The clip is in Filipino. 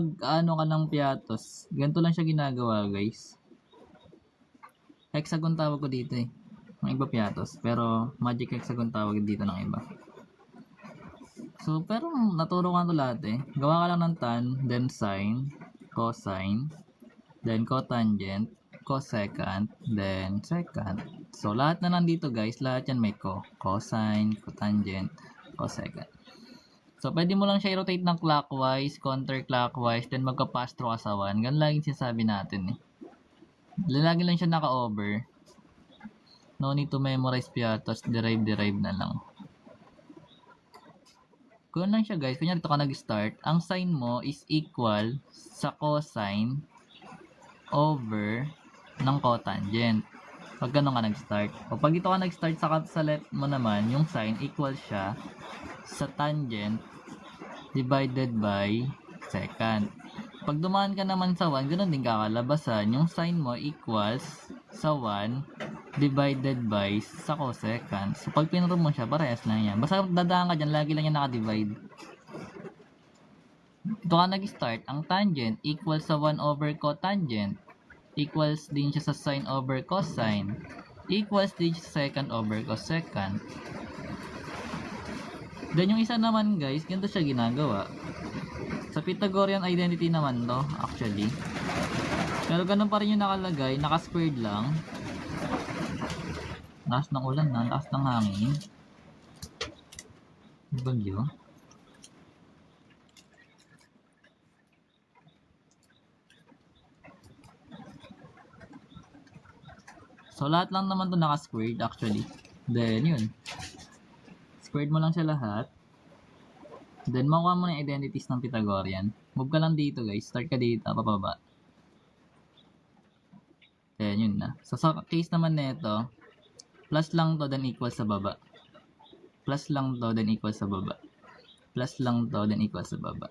Ano ka ng piatos, ganito lang siya ginagawa guys. Hexagon tawag ko dito eh. Ang iba piatos, pero magic hexagon tawag dito ng iba. So, pero naturo ko lahat eh. Gawa ka lang ng tan, then sine, cosine, then cotangent, cosecant, then secant. So, lahat na nandito guys, lahat yan may cosine, cotangent, cosecant. So, pwede mo lang siya i-rotate ng clockwise, counterclockwise, then magka-pass through ka sa 1. Ganun laging sinasabi natin eh. Lagi lang siya naka-over. No need to memorize piatos, derive na lang. Kung lang siya guys, kunya dito ka nag-start, ang sine mo is equal sa cosine over ng cotangent. Pag ganun ka nag-start. O pag dito ka nag-start sa left mo naman, yung sine equal siya sa tangent divided by secant. Pag dumaan ka naman sa 1, ganun din kakalabasan. Yung sine mo equals sa 1 divided by sa cosecant. So, pag pinuro mo siya, parehas lang yan. Basta dadaan ka dyan, lagi lang yan nakadivide. Ito ka nag-start, ang tangent equals sa 1 over cotangent. Equals din siya sa sine over cosine. Equals din siya sa secant over cosecant. Then yung isa naman guys, ganito siya ginagawa. Sa Pythagorean identity naman to, actually. Pero ganun pa rin yung nakalagay, naka-squared lang. Taas ng ulan na, taas ng hangin. Bagyo. So lahat lang naman to naka-squared actually. Then yun. Squared mo lang siya lahat. Then, makuha mo na yung identities ng Pythagorean. Move ka lang dito guys. Start ka dito, papaba. Then, yun na. So, sa case naman nito, plus lang to, then equal sa baba. Plus lang to, then equal sa baba. Plus lang to, then equal sa baba.